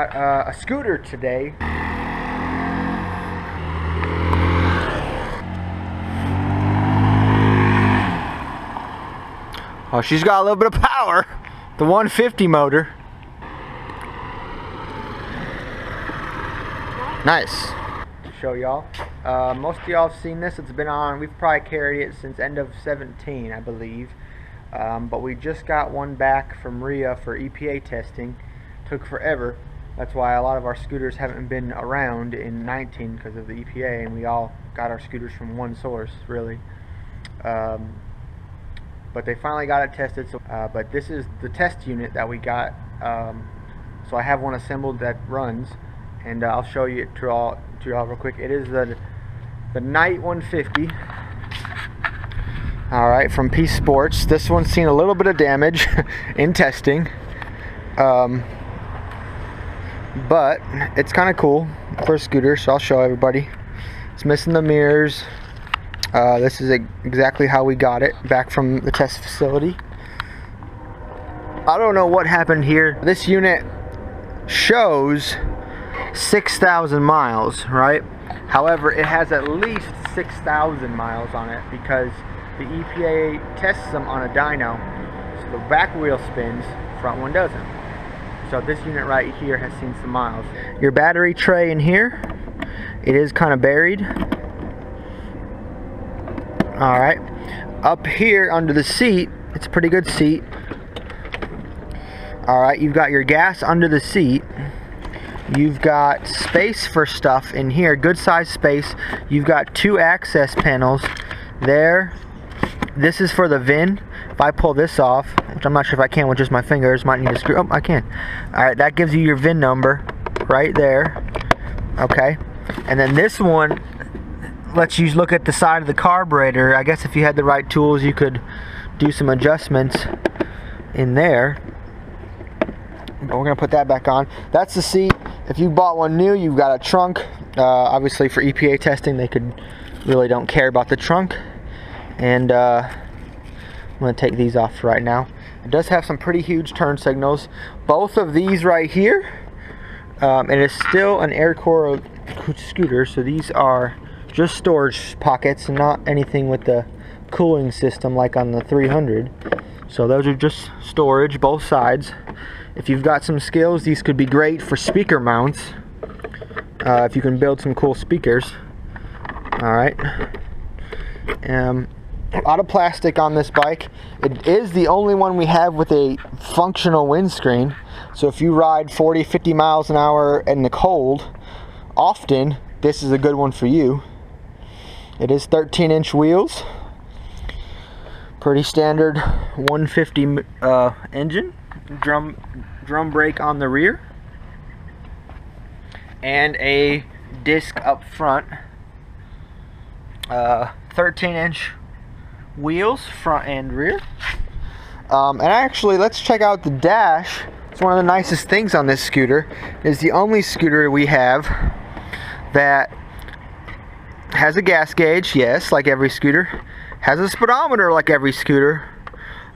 got a scooter today. Oh, she's got a little bit of power. The 150 motor. Nice. Show y'all. Most of y'all have seen this. It's been on. We've probably carried it since end of 17, I believe. But we just got one back from RIA for EPA testing. Took forever. That's why a lot of our scooters haven't been around in 19 because of the EPA, and we all got our scooters from one source, really. But they finally got it tested. So, but this is the test unit that we got. So I have one assembled that runs, and I'll show you it to y'all real quick. It is the Night 150. All right, from Peace Sports. This one's seen a little bit of damage in testing, but it's kind of cool for a scooter. So I'll show everybody. It's missing the mirrors. This is exactly how we got it back from the test facility. I don't know what happened here. This unit shows 6,000 miles, right? However, it has at least 6,000 miles on it because the EPA tests them on a dyno. So the back wheel spins, front one doesn't. So this unit right here has seen some miles. Your battery tray in here, it is kind of buried. Alright, up here under the seat, it's a pretty good seat. Alright, you've got your gas under the seat. You've got space for stuff in here, good size space. You've got 2 access panels there. This is for the VIN. If I pull this off, which I'm not sure if I can with just my fingers, might need to screw. Oh, I can. Alright, that gives you your VIN number right there. Okay, and then this one lets you look at the side of the carburetor. I guess if you had the right tools, you could do some adjustments in there. But we're gonna put that back on. That's the seat. If you bought one new, you've got a trunk. Obviously for EPA testing, they really don't care about the trunk. And I'm gonna take these off right now. It does have some pretty huge turn signals. Both of these right here, it is still an air-cooled scooter, so these are just storage pockets and not anything with the cooling system like on the 300. So those are just storage, both sides. If you've got some skills, these could be great for speaker mounts. If you can build some cool speakers. Alright. A lot of plastic on this bike. It is the only one we have with a functional windscreen. So if you ride 40, 50 miles an hour in the cold, often, this is a good one for you. It is 13-inch wheels. Pretty standard 150 engine. Drum brake on the rear. And a disc up front. 13-inch wheels, front and rear. And actually, let's check out the dash. It's one of the nicest things on this scooter. It's the only scooter we have that has a gas gauge, yes, like every scooter. Has a speedometer like every scooter.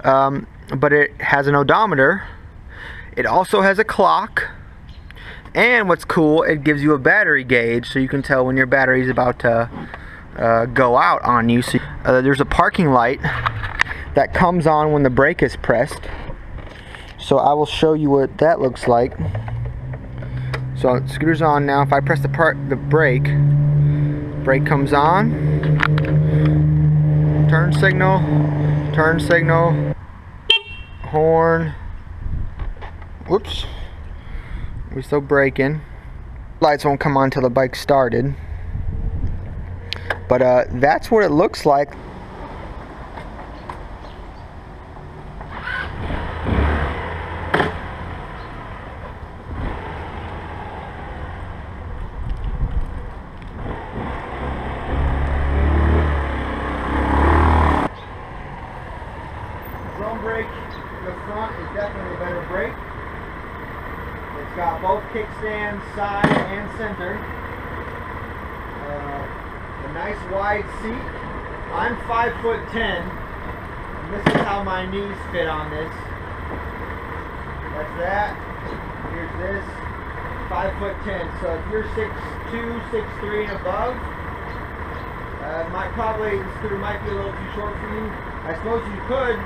But it has an odometer. It also has a clock. And what's cool, it gives you a battery gauge, so you can tell when your battery is about to go out on you. So there's a parking light that comes on when the brake is pressed. So I will show you what that looks like. So the scooter's on now. If I press the brake comes on. Turn signal, horn. Whoops. We're still braking. Lights won't come on until the bike started. But that's what it looks like. Drum brake in the front is definitely a better brake. It's got both kickstands, side and center. A nice wide seat. I'm 5'10", and this is how my knees fit on this. That's that. Here's this. 5'10". So if you're 6'2", 6'3", and above, this scooter might be a little too short for you. I suppose you could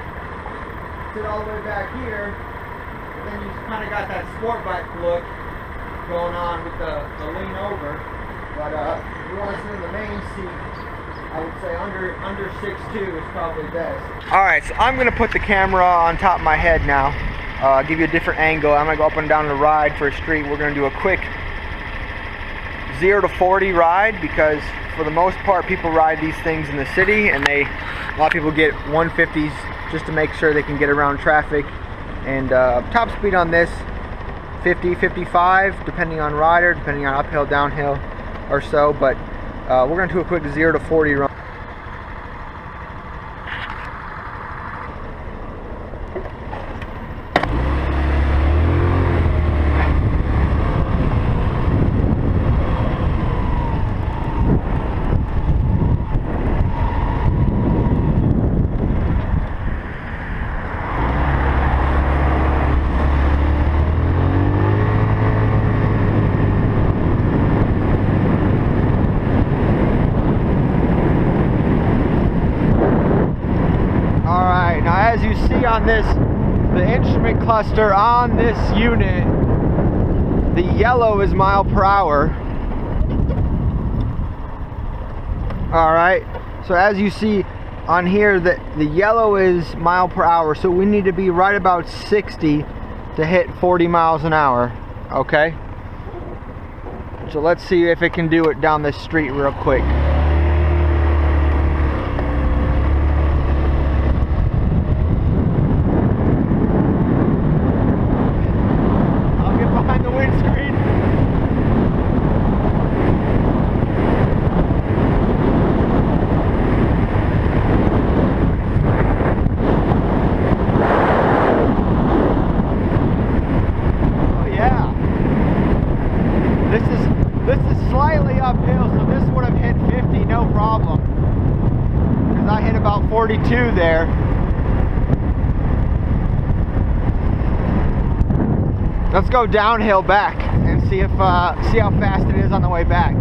sit all the way back here, but then you kind of got that sport bike look going on with the lean over. But if you want to sit in the main seat, I would say under 6'2" is probably best. Alright, so I'm going to put the camera on top of my head now. Give you a different angle. I'm going to go up and down the ride for a street. We're going to do a quick 0 to 40 ride, because for the most part people ride these things in the city, and a lot of people get 150s just to make sure they can get around traffic. And top speed on this 50, 55, depending on rider, depending on uphill, downhill or so. But we're going to do a quick 0 to 40 run. As you see on this, the instrument cluster on this unit, the yellow is mile per hour. Alright, so as you see on here, the yellow is mile per hour, so we need to be right about 60 to hit 40 miles an hour. Okay, so let's see if it can do it down this street real quick. This is slightly uphill, so this would have hit 50 no problem, because I hit about 42 there. Let's go downhill back and see how fast it is on the way back.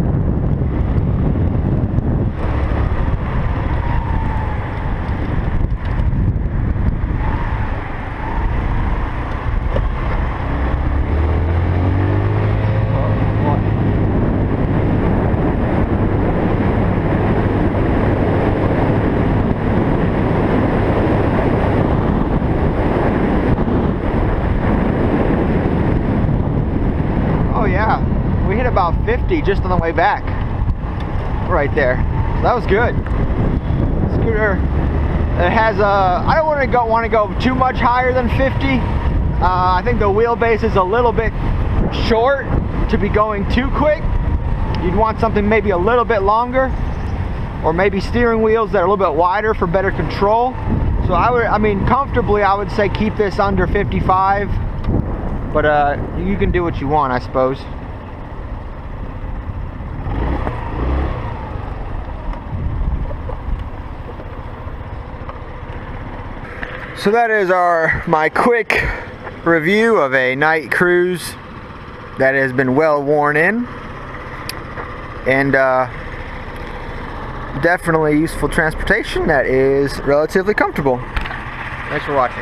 We hit about 50 just on the way back, right there. So that was good. Scooter, it has I don't want to go too much higher than 50. I think the wheelbase is a little bit short to be going too quick. You'd want something maybe a little bit longer, or maybe steering wheels that are a little bit wider for better control. So I mean, comfortably, I would say keep this under 55. But you can do what you want, I suppose. So that is my quick review of a night cruise that has been well worn in, and definitely useful transportation that is relatively comfortable. Thanks for watching.